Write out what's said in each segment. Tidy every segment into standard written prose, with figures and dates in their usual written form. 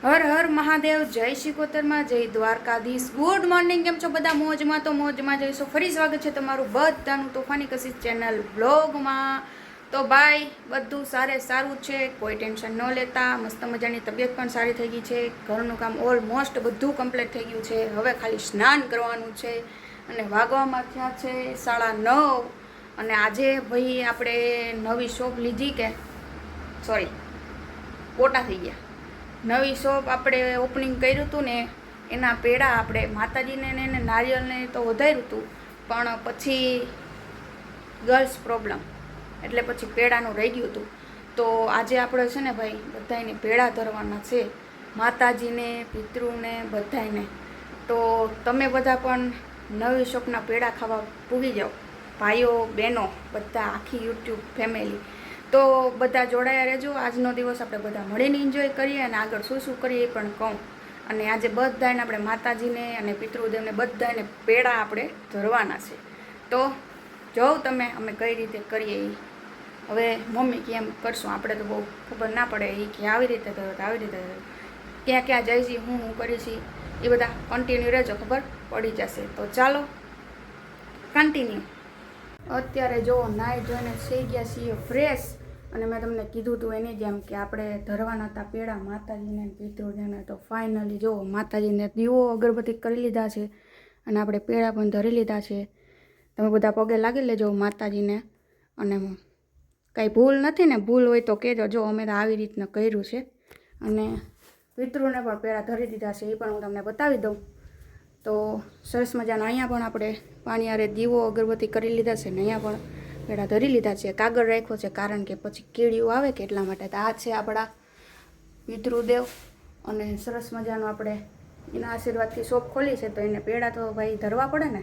હર હર મહાદેવ, જય શિકોતરમાં, જય Dwarkadhish. Good morning. કેમ છો બધા? મોજમાં તો મોજમાં જઈશું. ફરી સ્વાગત છે તમારું બધાનું તોફાની કશિશ ચેનલ બ્લોગમાં. તો ભાઈ બધું સારું છે, કોઈ ટેન્શન ન લેતા. મસ્ત મજાની તબિયત પણ સારી થઈ ગઈ છે. ઘરનું કામ ઓલમોસ્ટ બધું કમ્પ્લીટ થઈ ગયું છે. હવે ખાલી સ્નાન કરવાનું છે અને વાગવામાં થયા છે 9:30. અને આજે ભાઈ આપણે નવી શોપ લીધી કે સોરી પોટા થઈ ગયા. નવી શોપ આપણે ઓપનિંગ કર્યું હતું ને એના પેડા આપણે માતાજીને ને એને નારિયેળને તો વધાર્યું હતું, પણ પછી ગર્લ્સ પ્રોબ્લેમ એટલે પછી પેડાનું રહી ગયું હતું. તો આજે આપણે છે ને ભાઈ બધાને પેડા ધરવાના છે, માતાજીને, પિતૃને, બધાને. તો તમે બધા પણ નવી શોપના પેડા ખાવા પૂગી જાઓ, ભાઈઓ બહેનો બધા, આખી યુટ્યુબ ફેમિલી. તો બધા જોડાયા રહેજો. આજનો દિવસ આપણે બધા મળીને એન્જોય કરીએ અને આગળ શું કરીએ એ પણ કહું. અને આજે બધાને આપણે માતાજીને અને પિતૃદેવને બધાને પેડા આપણે ધરવાના છે. તો જોઉં તમે અમે કઈ રીતે કરીએ એ. હવે મમ્મી કેમ કરશું, આપણે તો બહુ ખબર ના પડે. એ કે આવી રીતે ધરો, આવી રીતે ધરો, ક્યાં ક્યાં જાય છે, હું કરીશ એ બધા કન્ટિન્યુ રહેજો, ખબર પડી જશે. તો ચાલો કન્ટિન્યુ. અત્યારે જો નાઈ જોઈને થઈ ગયા છીએ ફ્રેશ. અને મેં તમને કીધું હતું એની જેમ કે આપણે ધરવાના હતા પેડા માતાજીને પિતૃદેવને. તો ફાઇનલી જો માતાજીને દીવો અગરબત્તી કરી લીધા છે અને આપણે પેડા પણ ધરી લીધા છે. તમે બધા પગે લાગી લેજો માતાજીને. અને કાંઈ ભૂલ નથી ને? ભૂલ હોય તો કહેજો. જો અમે તો આવી રીતના કર્યું છે. અને પિતૃને પણ પેડા ધરી દીધા છે, એ પણ હું તમને બતાવી દઉં. તો સરસ મજાના અહીંયા પણ આપણે પાણીયારે દીવો અગરબત્તી કરી લીધા છે ને અહીંયા પણ પેડા ધરી લીધા છે. કાગળ રાખ્યો છે કારણ કે પછી કીડીઓ આવે કે એટલા માટે. તો આ છે આપણા પિતૃદેવ અને સરસ મજાનું આપણે એના આશીર્વાદથી શોપ ખોલી છે, તો એને પેડા તો ભાઈ ધરવા પડે ને.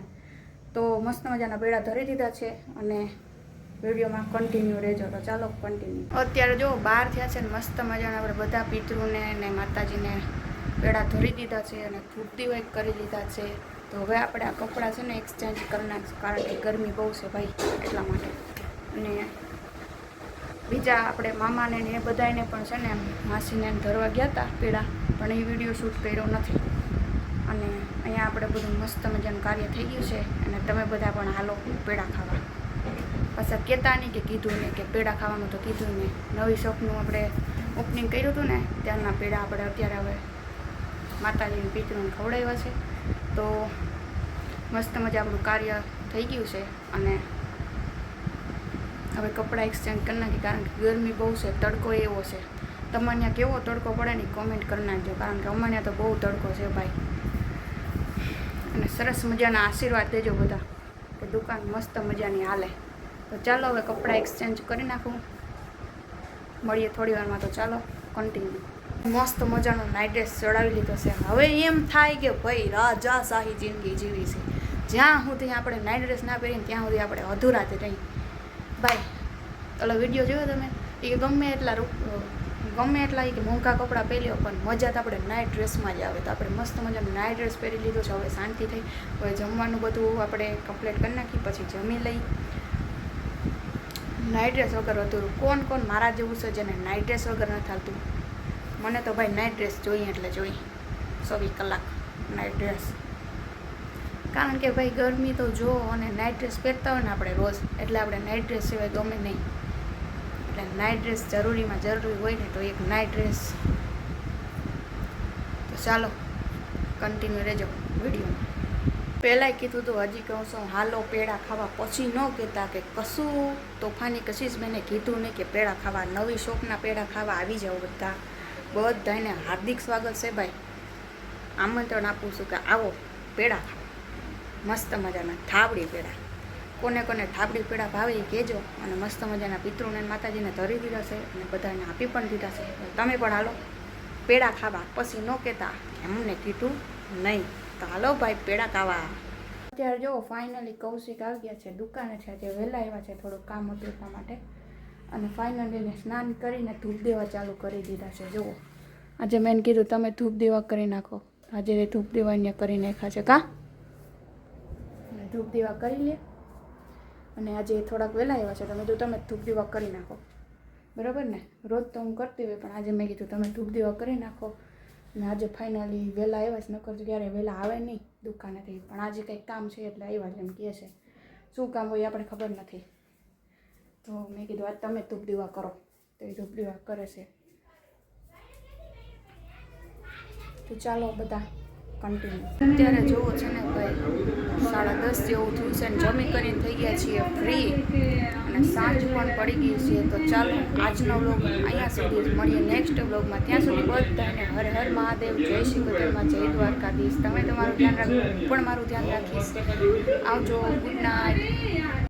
તો મસ્ત મજાના પેડા ધરી દીધા છે અને વિડીયોમાં કન્ટિન્યુ રહેજો. તો ચાલો કન્ટિન્યુ. અત્યારે જો બહાર થયા છે ને મસ્ત મજાના આપણે બધા પિતૃને ને માતાજીને પેડા ધરી દીધા છે અને ધૂપ એક કરી લીધા છે. તો હવે આપણે આ કપડાં છે ને એક્સચેન્જ કરી નાખીશું કારણ કે ગરમી બહુ છે ભાઈ, એટલા માટે. અને બીજા આપણે મામાને ને એ બધાને પણ છે ને માસીને ધરવા ગયા હતા પેડા, પણ એ વિડીયો શૂટ કર્યો નથી. અને અહીંયા આપણે બધું મસ્ત મજાનું કાર્ય થઈ ગયું છે અને તમે બધા પણ હાલો પેડા ખાવા. પાછા કહેતા નહીં કે કીધું ને, કે પેડા ખાવાનું તો કીધું નહીં. નવી શોપનું આપણે ઓપનિંગ કર્યું હતું ને ત્યારના પેડા આપણે અત્યારે હવે માતાજીની પિતૃને ખવડાવ્યા છે. તો મસ્ત મજા આપણું કાર્ય થઈ ગયું છે. અને હવે કપડાં એક્સચેન્જ કરી નાખી કારણ કે ગરમી બહુ છે, તડકો એવો છે. તમારે ત્યાં કેવો તડકો પડે ને કોમેન્ટ કરી નાખજો, કારણ કે અમારે ત્યાં તો બહુ તડકો છે ભાઈ. અને સરસ મજાના આશીર્વાદ દેજો બધા કે દુકાન મસ્ત મજાની હાલે. તો ચાલો હવે કપડાં એક્સચેન્જ કરી નાખું, મળીએ થોડી વારમાં. તો ચાલો કન્ટિન્યુ. મસ્ત મજાનો નાઇટ ડ્રેસ ચડાવી લીધો છે. હવે એમ થાય કે ભાઈ રાજાશાહી જિંદગી જીવી છે. જ્યાં સુધી આપણે નાઇટ ડ્રેસ ના પહેરીને ત્યાં સુધી આપણે અધૂરા જ રહી ભાઈ. ઓલો વિડીયો જોયો તમે? એ ગમે એટલા કે મોંઘા કપડાં પહેર્યો પણ મજા તો આપણે નાઇટ ડ્રેસમાં જ આવે. તો આપણે મસ્ત મજાનું નાઇટ ડ્રેસ પહેરી લીધો છે. હવે શાંતિ થઈ. હવે જમવાનું બધું આપણે કમ્પ્લીટ કરી નાખી પછી જમી લઈ. નાઇટ ડ્રેસ વગર અધૂરું. કોણ મારા જેવું છે જેને નાઇટ ડ્રેસ વગર નથી હાલતું? મને તો ભાઈ નાઇટ ડ્રેસ જોઈએ એટલે જોઈએ 24 કલાક નાઇટ ડ્રેસ. કારણ કે ભાઈ ગરમી તો જો, અને નાઇટ ડ્રેસ પહેરતા હોય ને આપણે રોજ, એટલે આપણે નાઇટ ડ્રેસ સિવાય ગમે નહીં. એટલે નાઇટ ડ્રેસ જરૂરીમાં જરૂરી હોય ને તો એક નાઇટ ડ્રેસ. તો ચાલો કન્ટિન્યુ રહેજો વિડીયોમાં. પહેલાંય કીધું હતું, હજી કહું છું, હાલો પેડા ખાવા. પછી ન કહેતા કે કશું તોફાની કશીશ મેને કીધું નહીં કે પેડા ખાવા. નવી શોપના પેડા ખાવા આવી જાઓ બધા. બધાને હાર્દિક સ્વાગત છે ભાઈ. આમંત્રણ આપું છું કે આવો પેડા ખાવા. મસ્ત મજાના થાબડી પેડા. કોને કોને થાબડી પેડા ભાવે એ કહેજો. અને મસ્ત મજાના પિતૃને માતાજીને ધરી દીધા છે અને બધાને આપી પણ દીધા છે. તમે પણ હાલો પેડા ખાવા. પછી ન કહેતા એમને કીધું નહીં. તો હાલો ભાઈ પેડા ખાવા. અત્યારે જો ફાઇનલી કૌશિક આવી ગયા છે દુકાને. છે આજે વહેલા આવ્યા છે, થોડું કામ હતું એટલા માટે. અને ફાઇનલી સ્નાન કરીને ધૂપ દેવા ચાલુ કરી દીધા છે. જુઓ, આજે મેં કીધું તમે ધૂપ દેવા કરી નાખો. આજે ધૂપ દેવા અહીંયા કરી નાખ્યા છે. ધૂપ દેવા કરી લે. અને આજે થોડાક વહેલા આવ્યા છે, તમે તમે ધૂપ દેવા કરી નાખો, બરાબર ને? રોજ તો હું કરતી હોય, પણ આજે મેં કીધું તમે ધૂપ દેવા કરી નાખો. ને આજે ફાઇનલી વહેલા આવ્યા છે, નકર તો ક્યારે વહેલા આવે નહીં દુકાનેથી, પણ આજે કંઈક કામ છે એટલે આવ્યા છે એમ કહે છે. શું કામ હોય આપણે ખબર નથી. તો મેં કીધું આજ તમે ધૂપ દીવા કરો, તો એ ધૂપ દીવા કરે છે. તો ચાલો બધા કન્ટિન્યુ. અત્યારે જોવો છે ને ભાઈ 10:30 જેવું થયું છે ને જમી કરીને થઈ ગયા છીએ ફ્રી, અને સાંજ પણ પડી ગઈ છે. તો ચાલો આજનો વ્લોગ અહીંયા સુધી જ, મળીએ નેક્સ્ટ વ્લોગમાં. ત્યાં સુધી બધાને હર હર મહાદેવ, જય શ્રી કૃષ્ણ, જય દ્વારકાધીશ. તમે તમારું ધ્યાન રાખો, હું પણ મારું ધ્યાન રાખીશ. આવજો, ગુડ નાઇટ.